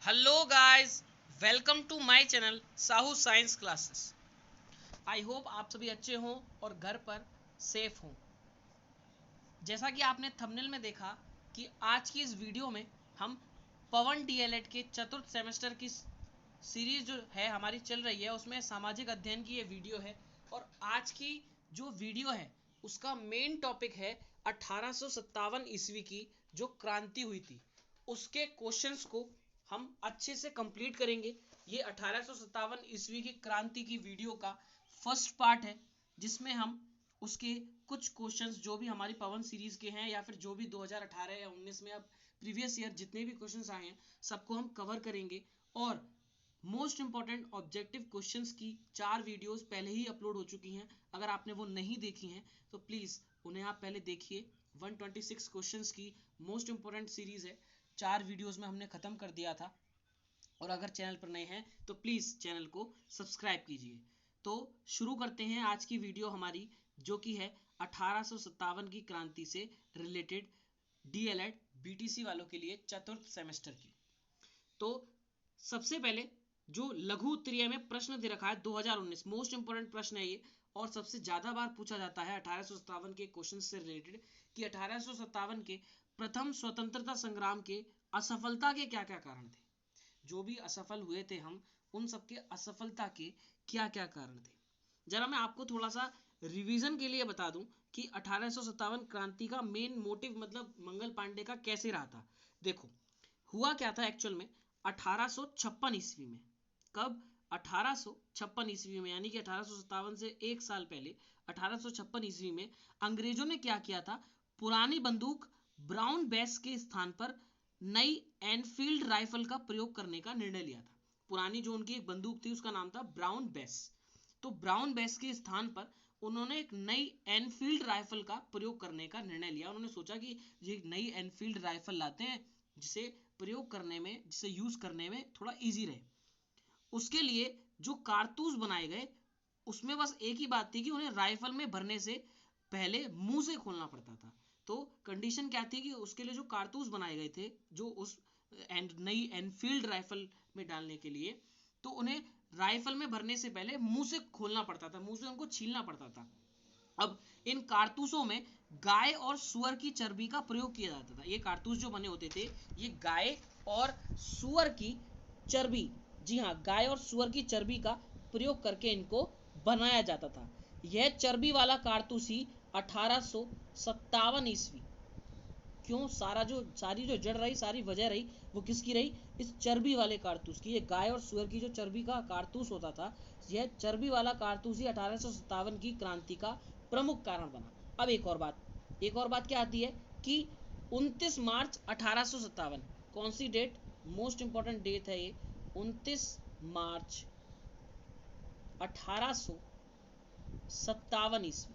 Hello guys, welcome to my channel Sahu Science Classes. I hope आप सभी अच्छे हों और घर पर सेफ हों। जैसा कि आपने थंबनेल में देखा कि आज की इस वीडियो में हम पवन डीएलएड के चतुर्थ सेमेस्टर की सीरीज जो है हमारी चल रही है, उसमें सामाजिक अध्ययन की ये वीडियो है। और आज की जो वीडियो है उसका मेन टॉपिक है 1857 ईस्वी की जो क्रांति हुई थी, उसके क्वेश्चंस को हम अच्छे से कंप्लीट करेंगे। ये 1857 ईस्वी की क्रांति की वीडियो का फर्स्ट पार्ट है, जिसमें हम उसके कुछ क्वेश्चंस जो भी हमारी पवन सीरीज के हैं या फिर जो भी 2018 या 19 में अब प्रीवियस ईयर जितने भी क्वेश्चंस आए हैं सबको हम कवर करेंगे। और मोस्ट इंपॉर्टेंट ऑब्जेक्टिव क्वेश्चंस की 4 वीडियोस पहले ही अपलोड हो चुकी हैं। अगर आपने वो नहीं देखी हैं तो प्लीज़ उन्हें आप पहले देखिए। 126 क्वेश्चंस की मोस्ट इंपॉर्टेंट सीरीज है, 4 वीडियोस में हमने ख़त्म कर दिया था। और अगर चैनल पर नए हैं तो प्लीज़ चैनल को सब्सक्राइब कीजिए। तो शुरू करते हैं आज की वीडियो हमारी, जो कि है 1857 की क्रांति से रिलेटेड डीएलएड बीटीसी वालों के लिए चतुर्थ सेमेस्टर की। तो सबसे पहले जो लघु उत्तरीय में प्रश्न दे रखा है 2019, मोस्ट इंपोर्टेंट प्रश्न है ये और सबसे ज्यादा बार पूछा जाता है 1857 के क्वेश्चन से रिलेटेड कि 1857 के प्रथम स्वतंत्रता संग्राम के असफलता के क्या क्या कारण थे। जो भी असफल हुए थे हम, उन सबके असफलता के क्या क्या कारण थे। जरा मैं आपको थोड़ा सा रिवीजन के लिए बता दूं कि 1857 क्रांति का मेन मोटिव मतलब मंगल पांडे का कैसे रहा था। देखो हुआ क्या था एक्चुअल में 1856 ईस्वी में। कब? 1856 ईस्वी में, यानी कि 1857 से एक साल पहले 1856 ईस्वी में अंग्रेजों ने क्या किया था, पुरानी बंदूक ब्राउन बेस के स्थान पर नई एनफील्ड राइफल का प्रयोग करने का निर्णय लिया था। पुरानी जो उनकी एक बंदूक थी उसका नाम था ब्राउन बेस। तो ब्राउन बेस के स्थान पर उन्होंने एक नई एनफील्ड राइफल का प्रयोग करने का निर्णय लिया। उन्होंने सोचा कि ये नई एनफील्ड राइफल लाते हैं जिसे प्रयोग करने में, जिसे यूज करने में थोड़ा इजी रहे। उसके लिए जो कारतूस बनाए गए उसमें बस एक ही बात थी कि उन्हें राइफल में भरने से पहले मुंह से खोलना पड़ता था। तो कंडीशन क्या थी कि उसके लिए जो कारतूस बनाए गए थे जो उस नई एनफील्ड राइफल में डालने के लिए, तो उन्हें राइफल में भरने से पहले मुंह से खोलना पड़ता था, मुंह से उनको छीलना पड़ता था। अब इन कारतूसों में गाय और सुअर की चर्बी का प्रयोग किया जाता था। ये कारतूस जो बने होते थे ये गाय और सुअर की चर्बी, जी हाँ, गाय और सुअर की चर्बी का प्रयोग करके इनको बनाया जाता था। यह चर्बी वाला कारतूस ही 1857 ईस्वी, क्यों सारी जो जड़ रही, सारी वजह रही वो किसकी रही, इस चर्बी वाले कारतूस की। ये गाय और सुअर की जो चर्बी का कारतूस होता था, यह चर्बी वाला कारतूस ही 1857 की क्रांति का प्रमुख कारण बना। अब एक और बात क्या आती है कि 29 मार्च 1857, कौन सी डेट, मोस्ट इंपॉर्टेंट डेट है ये, 29 मार्च 1857 ईस्वी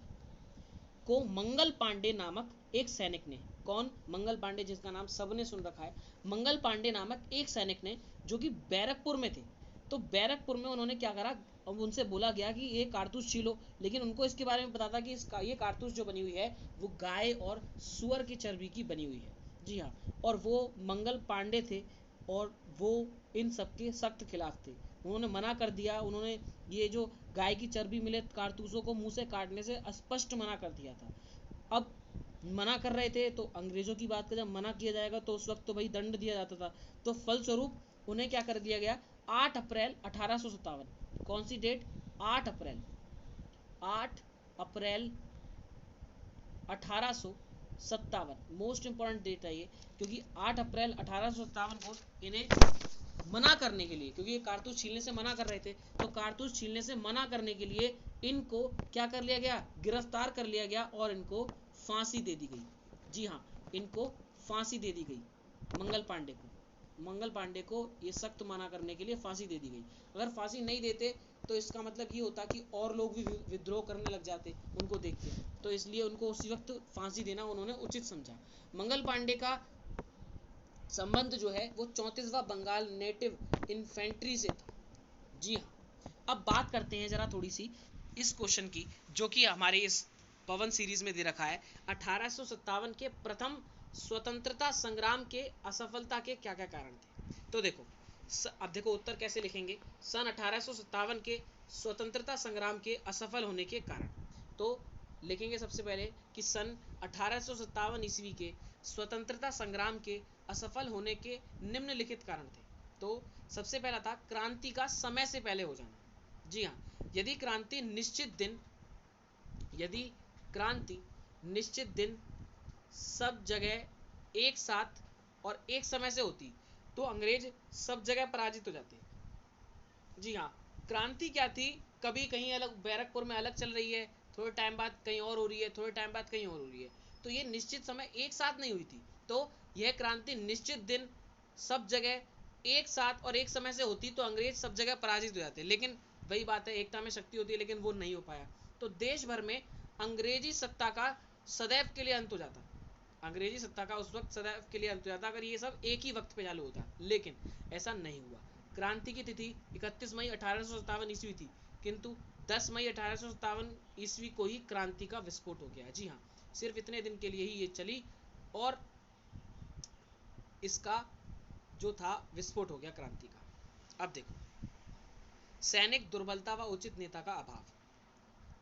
को मंगल पांडे नामक एक सैनिक ने, कौन, मंगल पांडे, जिसका नाम सबने सुन रखा है, मंगल पांडे नामक एक सैनिक ने जो कि बैरकपुर में थे। तो बैरकपुर में उन्होंने क्या करा, अब उनसे बोला गया कि ये कारतूस छीलो, लेकिन उनको इसके बारे में पता था कि ये कारतूस जो बनी हुई है वो गाय और सुअर की चर्बी की बनी हुई है। जी हाँ, और वो मंगल पांडे थे और वो इन सबके सख्त खिलाफ थे। उन्होंने मना कर दिया, उन्होंने ये जो गाय की चर्बी मिले कारतूसों को मुंह से काटने से स्पष्ट मना कर दिया था। अब मना कर रहे थे तो अंग्रेजों की बात का जब मना किया जाएगा तो उस वक्त तो भाई दंड दिया जाता था। तो फलस्वरूप उन्हें क्या कर दिया गया, 8 अप्रैल 1857, कौन सी डेट, 8 अप्रैल 1857, मोस्ट इंपॉर्टेंट डेट है ये, क्योंकि 8 अप्रैल 1857 को इन्हें मना करने के लिए, क्योंकि ये कारतूस छीलने से मना कर रहे थे, तो कारतूस छीलने से मना करने के लिए इनको क्या कर लिया गया, गिरफ्तार कर लिया गया और इनको फांसी दे दी गई। जी हाँ, इनको फांसी दे दी गई। मंगल पांडे को ये सख्त मना करने के लिए फांसी दे दी गई। अगर फांसी नहीं देते तो इसका मतलब ये होता कि और लोग भी विद्रोह करने लग जाते उनको देख के, तो इसलिए उनको उसी वक्त फांसी देना उन्होंने उचित समझा। मंगल पांडे का संबंध जो है वो 34वां बंगाल नेटिव इन्फेंट्री से था। जी हाँ, अब बात करते हैं जरा थोड़ी सी इस क्वेश्चन की, जो कि हमारे इस पवन सीरीज में दे रखा है, 1857 के प्रथम स्वतंत्रता संग्राम के असफलता के क्या क्या कारण थे। तो देखो, अब देखो उत्तर कैसे लिखेंगे, सन 1857 के स्वतंत्रता संग्राम के असफल होने के कारण। तो लिखेंगे सबसे पहले कि सन 1857 ईस्वी के स्वतंत्रता संग्राम के असफल होने के निम्नलिखित कारण थे। तो सबसे पहला था क्रांति का समय से पहले हो जाना। जी हाँ, यदि क्रांति निश्चित दिन सब जगह एक साथ और एक समय से होती तो अंग्रेज सब जगह पराजित हो जाते। जी हाँ, क्रांति क्या थी, कभी कहीं अलग बैरकपुर में अलग चल रही है, थोड़े टाइम बाद कहीं और हो रही है, थोड़े टाइम बाद कहीं और हो रही है, तो ये निश्चित समय एक साथ नहीं हुई थी। तो यह क्रांति निश्चित दिन सब जगह एक साथ और एक समय से होती तो अंग्रेज सब जगह पराजित हो जाते। लेकिन वही बात है, एकता में शक्ति होती है, लेकिन वो नहीं हो पाया। तो देश भर में अंग्रेजी सत्ता का सदैव के लिए अंत हो जाता। अंग्रेजी सत्ता का उस वक्त सदैव के लिए अंत हो जाता अगर ये सब एक ही वक्त पे चालू होता, लेकिन ऐसा नहीं हुआ। क्रांति की तिथि 31 मई 1857 ईस्वी थी, किंतु 10 मई 1857 ईस्वी को ही क्रांति का विस्फोट हो गया। जी हाँ, सिर्फ इतने दिन के लिए ही ये चली और इसका जो था विस्फोट हो गया क्रांति का। अब देखो, सैनिक दुर्बलता व उचित नेता का अभाव।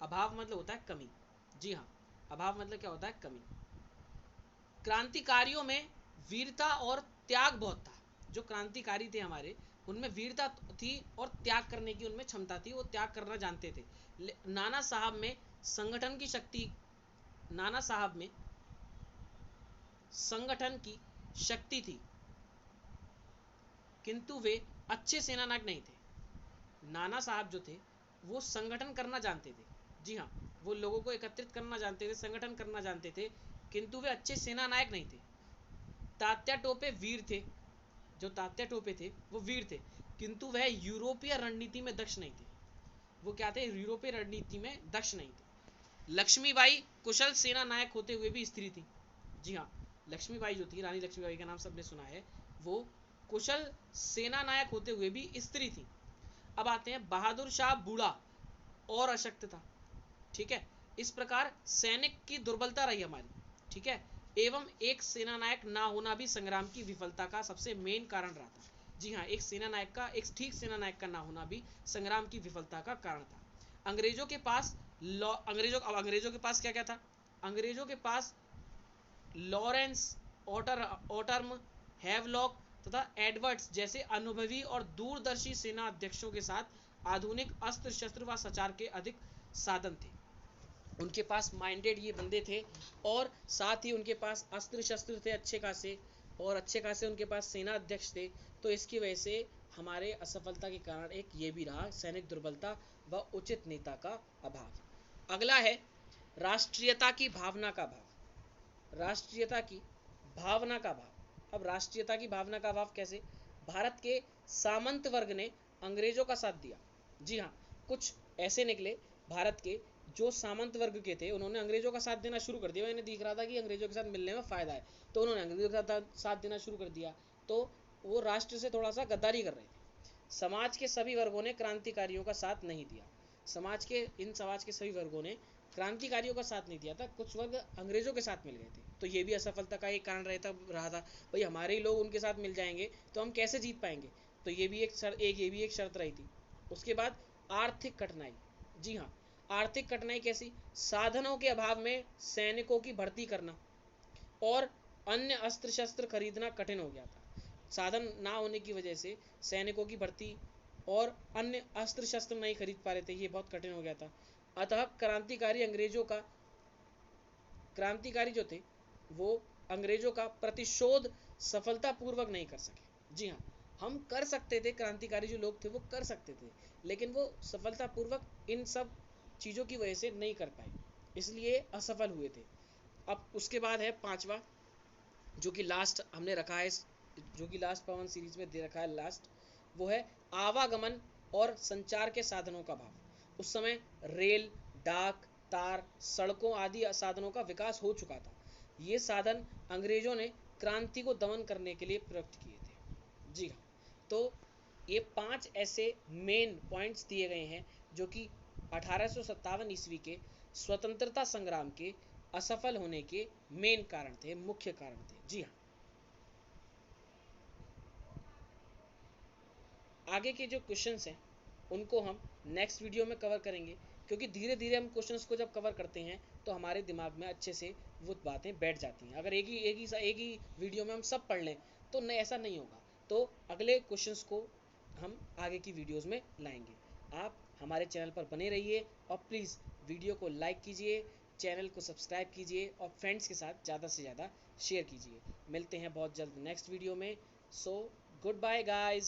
अभाव मतलब होता है कमी। जी हाँ, अभाव मतलब क्या होता है, कमी। क्रांतिकारियों में वीरता और त्याग बहुत था। जो क्रांतिकारी थे हमारे, उनमें वीरता थी और त्याग करने की उनमें क्षमता थी, वो त्याग करना जानते थे। नाना साहब में संगठन की शक्ति, नाना साहब में संगठन की शक्ति थी, किंतु वे अच्छे सेनानायक नहीं थे। नाना साहब जो थे वो संगठन करना जानते थे। जी हाँ, वो लोगों को एकत्रित करना जानते थे, संगठन करना जानते थे, किंतु वे अच्छे सेनानायक नहीं थे। तात्या टोपे वीर थे, जो तात्या टोपे थे वो वीर थे, किंतु वह यूरोपीय रणनीति में दक्ष नहीं थे। वो क्या थे, यूरोपीय रणनीति में दक्ष नहीं थे। लक्ष्मीबाई कुशल सेना नायक होते हुए भी स्त्री थी। जी हाँ, लक्ष्मीबाई जो थी, रानी लक्ष्मीबाई का नाम सबने सुना है, वो कुशल सेना नायक होते हुए भी स्त्री थी। अब आते हैं, बहादुर शाह बूढ़ा और अशक्त था। ठीक है, इस प्रकार सैनिक की दुर्बलता रही हमारी। ठीक है, एवं एक सेना नायक ना होना भी संग्राम की विफलता का सबसे मेन कारण रहा था। जी हाँ, एक सेना नायक का, एक ठीक सेना नायक का ना होना भी संग्राम की विफलता का कारण था। अंग्रेजों के पास अंग्रेजों के पास क्या क्या था, अंग्रेजों के पास लॉरेंस, ऑटर्म, हैवलॉक तथा एडवर्ड्स जैसे अनुभवी और दूरदर्शी सेना अध्यक्षों के साथ आधुनिक अस्त्र शस्त्र व सचार के अधिक साधन थे। उनके पास माइंडेड ये बंदे थे और साथ ही उनके पास अस्त्र शस्त्र थे अच्छे खासे, और अच्छे खासे उनके पास सेना अध्यक्ष थे। तो इसकी वजह से हमारे असफलता के कारण एक ये भी रहा, सैनिक दुर्बलता व उचित नेता का अभाव। अगला है राष्ट्रीयता की भावना का अभाव। राष्ट्रीयता की भावना का अभाव। अब राष्ट्रीयता की भावना का अभाव कैसे, भारत के सामंत वर्ग ने अंग्रेजों का साथ दिया। जी हाँ, कुछ ऐसे निकले भारत के जो सामंत वर्ग के थे, उन्होंने अंग्रेजों का साथ देना शुरू कर दिया। इन्हें दिख रहा था कि अंग्रेजों के साथ मिलने में फायदा है, तो उन्होंने अंग्रेजों का साथ देना शुरू कर दिया। तो वो राष्ट्र से थोड़ा सा गद्दारी कर रहे थे। समाज के सभी वर्गों ने क्रांतिकारियों का साथ नहीं दिया। समाज के सभी वर्गों ने क्रांतिकारियों का साथ नहीं दिया था, कुछ वर्ग अंग्रेजों के साथ मिल गए थे। तो ये भी असफलता का एक कारण रहा था। भाई हमारे ही लोग उनके साथ मिल जाएंगे तो हम कैसे जीत पाएंगे। तो ये भी एक शर्त रही थी। उसके बाद आर्थिक कठिनाई। जी हाँ, आर्थिक कठिनाई कैसी, साधनों के अभाव में सैनिकों की भर्ती करना और अन्य अस्त्र शस्त्र खरीदना कठिन हो गया था। साधन ना होने की वजह से सैनिकों की भर्ती और अन्य अस्त्र शस्त्र नहीं खरीद पा रहे थे, ये बहुत कठिन हो गया था। अतः क्रांतिकारी जो थे वो अंग्रेजों का प्रतिशोध सफलतापूर्वक नहीं कर सके। जी हाँ, हम कर सकते थे, क्रांतिकारी जो लोग थे वो कर सकते थे, लेकिन वो सफलतापूर्वक इन सब चीज़ों की वजह से नहीं कर पाए, इसलिए असफल हुए थे। अब उसके बाद है पांचवा, जो कि लास्ट हमने रखा है, जो कि लास्ट पवन सीरीज में दे रखा है लास्ट, वो है आवागमन और संचार के साधनों का अभाव। उस समय रेल, डाक, तार, सड़कों आदि साधनों का विकास हो चुका था। ये साधन अंग्रेजों ने क्रांति को दमन करने के लिए प्रयुक्त किए थे। जी हाँ, तो ये 5 ऐसे मेन पॉइंट्स दिए गए हैं जो कि 1857 ईस्वी के स्वतंत्रता संग्राम के असफल होने के मेन कारण थे, मुख्य कारण थे। जी हाँ, आगे के जो क्वेश्चंस हैं उनको हम नेक्स्ट वीडियो में कवर करेंगे, क्योंकि धीरे धीरे हम क्वेश्चंस को जब कवर करते हैं तो हमारे दिमाग में अच्छे से वो बातें बैठ जाती हैं। अगर एक ही वीडियो में हम सब पढ़ लें तो नहीं, ऐसा नहीं होगा। तो अगले क्वेश्चंस को हम आगे की वीडियोस में लाएंगे। आप हमारे चैनल पर बने रहिए और प्लीज़ वीडियो को लाइक कीजिए, चैनल को सब्सक्राइब कीजिए और फ्रेंड्स के साथ ज़्यादा से ज़्यादा शेयर कीजिए। मिलते हैं बहुत जल्द नेक्स्ट वीडियो में। So good bye guys.